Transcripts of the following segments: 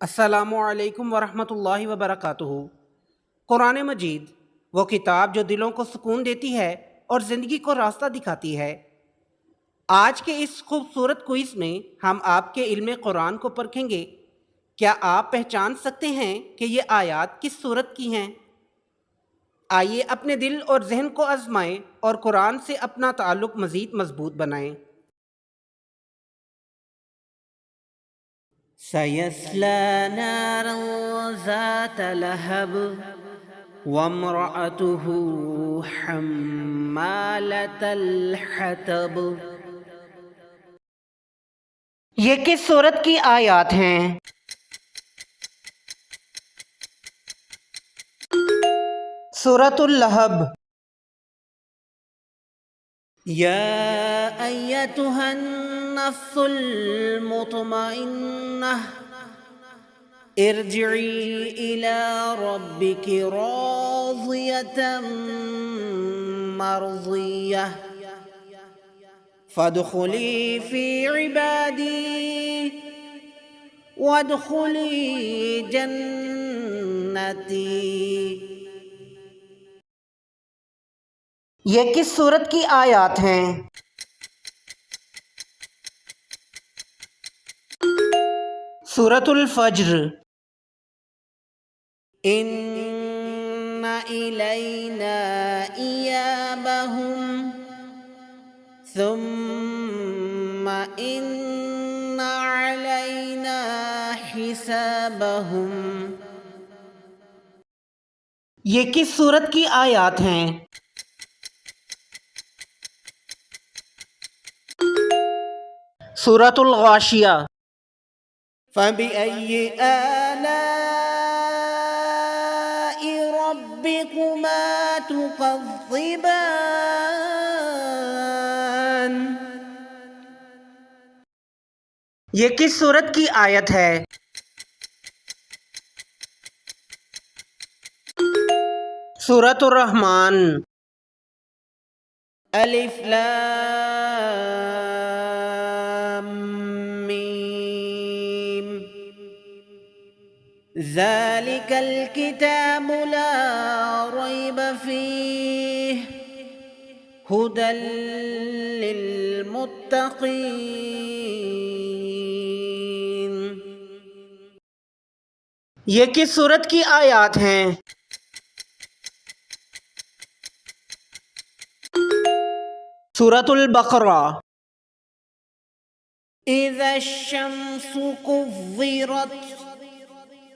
السلام علیکم ورحمۃ اللہ وبرکاتہ۔ قرآن مجید وہ کتاب جو دلوں کو سکون دیتی ہے اور زندگی کو راستہ دکھاتی ہے۔ آج کے اس خوبصورت کوئز میں ہم آپ کے علم قرآن کو پرکھیں گے۔ کیا آپ پہچان سکتے ہیں کہ یہ آیات کس سورت کی ہیں؟ آئیے اپنے دل اور ذہن کو آزمائیں اور قرآن سے اپنا تعلق مزید مضبوط بنائیں۔ سَيَصْلَىٰ نَارًا ذَاتَ لَهَبٍ وَامْرَأَتُهُ حَمَّالَةَ الْحَطَبِ۔ یہ کس سورت کی آیات ہیں؟ سورۃ اللہب۔ یا ایتھا النفس المطمئنہ ارجعی الی ربک راضیۃ مرضیہ فادخلی فی عبادی وادخلی جنتی۔ یہ کس سورت کی آیات ہیں؟ سورۃ الفجر۔ ان الینا ایابہم ثم ان علینا حسابہم۔ یہ کس سورت کی آیات ہیں؟ سورۃ الغاشیہ۔ فَبِأَيِّ آلَاءِ رَبِّكُمَا تُكَذِّبَانِ۔ یہ کس سورت کی آیت ہے؟ سورۃ الرحمن۔ الف لام میم ذالک الکتاب لا ریب فیہ ھدی للمتقین۔ یہ کس سورت کی آیات ہیں؟ سورۃ البقرہ۔ اذا الشمس كورت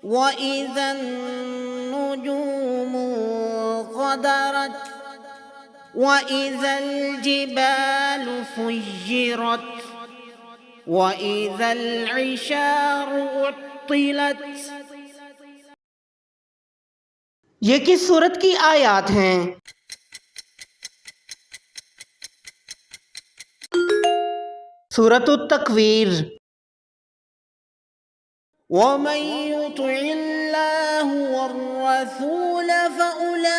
واذا النجوم انقدرت واذا الجبال سيرت واذا العشار عطلت۔ یہ کس سورت کی آیات ہیں؟ سورۃ التکویر۔ وَمَن يُطِعِ اللَّهَ وَالرَّسُولَ فَأُولَٰئِكَ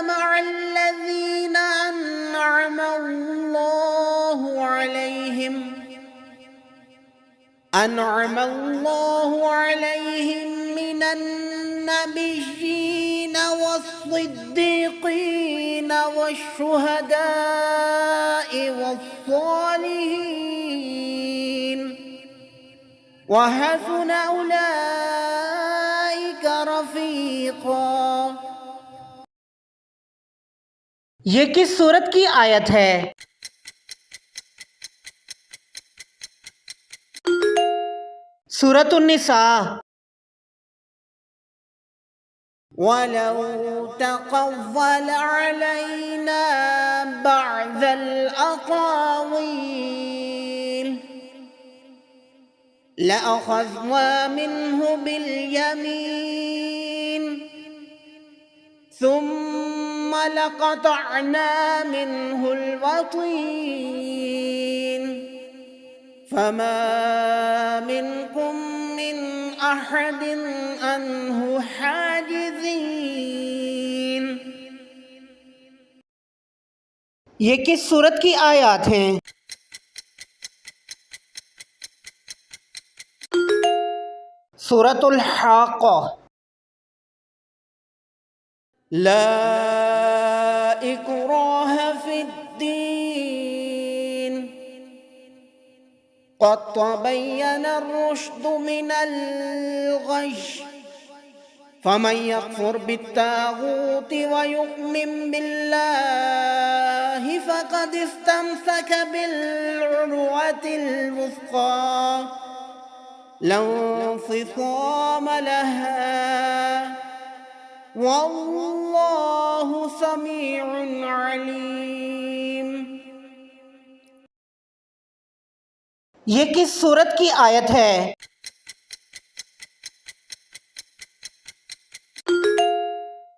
مَعَ الَّذِينَ أَنْعَمَ اللَّهُ عَلَيْهِم مِّنَ النَّبِيِّينَ وَالصِّدِّيقِينَ وَالشُّهَدَاءِ وَالصَّالِحِينَ وَحَسُنَ أُولَٰئِكَ رَفِيقًا۔ یہ کس سورت کی آیت ہے؟ سورۃ النساء۔ وَلَوْ تَقَوَّلَ عَلَيْنَا بَعْضَ الْأَقَاوِيلِ لَأَخَذْنَا مِنْهُ بِالْيَمِينِ ثُمَّ لَقَطَعْنَا مِنْهُ الْوَتِينَ فَمَا مِنْكُمْ مِنْ أَحَدٍ عَنْهُ حَاجِزِينَ۔ یہ کس سورت کی آیات ہیں؟ سورة الحاقہ۔ لا اکراہ فی الدین قد تبین الرشد من الغی فمن یکفر بالطاغوت ویؤمن باللہ فقد استمسک بالعروة الوثقی لا انفصام لها واللہ سمیع علیم۔ یہ کس سورت کی آیت ہے؟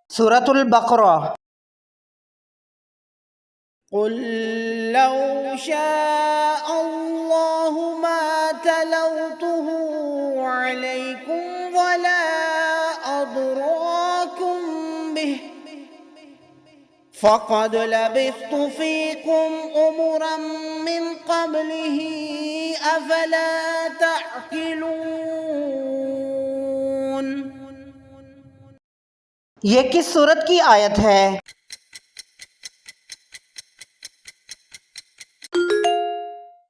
سورة البقرہ۔ قل لو شاء اللہ ما تلوته علیکم ولا ادراکم به فقد لبثت فیکم امرا من قبله افلا تعقلون۔ یہ کس سورت کی آیت ہے؟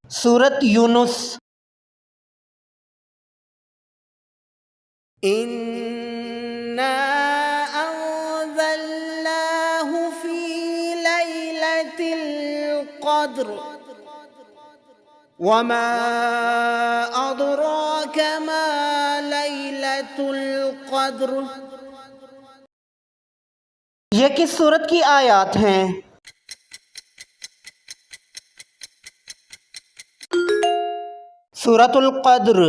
سورت یونس۔ اِنَّا أَنزَلْنَاهُ فِي لَيْلَةِ الْقَدْرِ وَمَا أَدْرَاكَ مَا لَيْلَةُ الْقَدْرِ۔ یہ کس سورت کی آیات ہیں؟ سورة القدر۔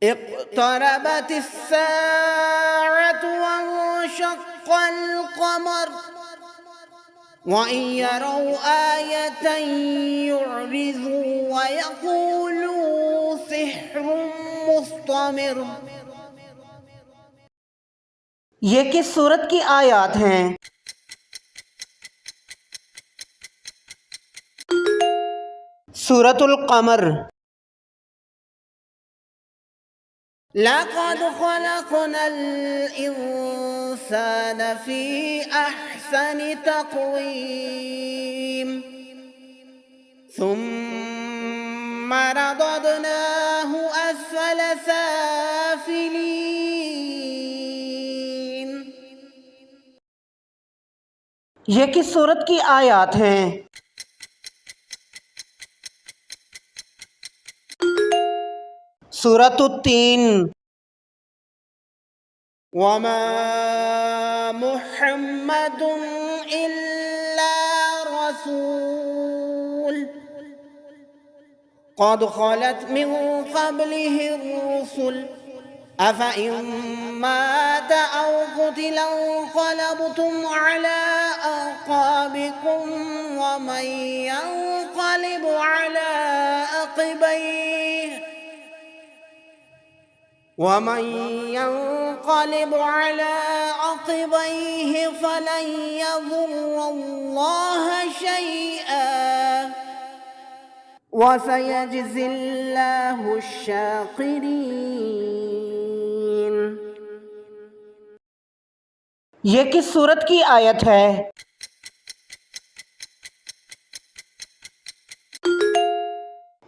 اقتربت الساعة وانشق القمر وإن يروا آية يعرضوا ويقولوا سحر مستمر۔ یہ کس سورت کی آیات ہیں؟ سورة القمر۔ لقد خلقنا الإنسان في أحسن تقويم ثم رددناه أسفل سافلين۔ یہ کس سورت کی آیات ہیں؟ سورة التین۔ وما محمد إلا رسول قد خلت من قبله الرسل أفإن مات أو قتل انقلبتم على أعقابكم ومن ينقلب على عقبيه فلن يضر الله شيئا وسيجزي الله الشاكرين۔ یہ کس سورت کی آیت ہے؟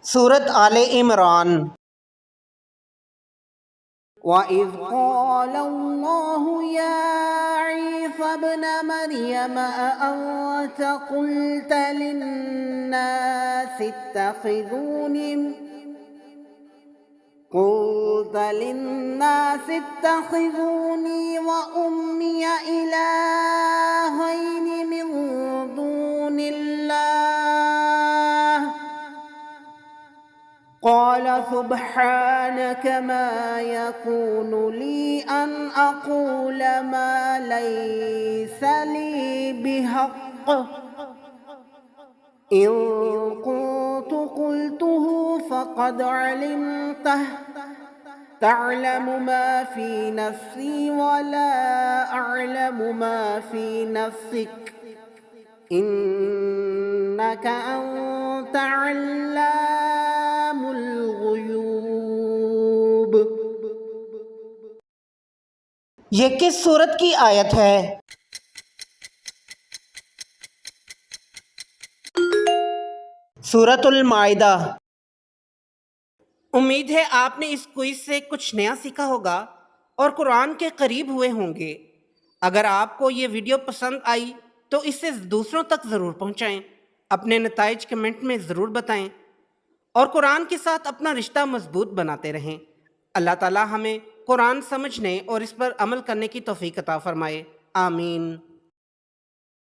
سورت آل عمران۔ وَإِذْ قَالَ اللَّهُ يَا عِيسَى ابْنَ مَرْيَمَ أَأَنْتَ قُلْتَ لِلنَّاسِ اتَّخِذُونِي وَأُمِّيَ إِلَٰهَيْنِ مِن دُونِ اللَّهِ قال سبحانك ما يكون لي أن أقول ما ليس لي بحق إن كنت قلته فقد علمته تعلم ما في نفسي ولا أعلم ما في نفسك إنك أنت علام الغيوب۔ یہ کس سورت کی آیت ہے؟ سورۃ المائدہ۔ امید ہے آپ نے اس کوئز سے کچھ نیا سیکھا ہوگا اور قرآن کے قریب ہوئے ہوں گے۔ اگر آپ کو یہ ویڈیو پسند آئی تو اسے دوسروں تک ضرور پہنچائیں، اپنے نتائج کمنٹ میں ضرور بتائیں اور قرآن کے ساتھ اپنا رشتہ مضبوط بناتے رہیں۔ اللہ تعالی ہمیں قرآن سمجھنے اور اس پر عمل کرنے کی توفیق عطا فرمائے، آمین۔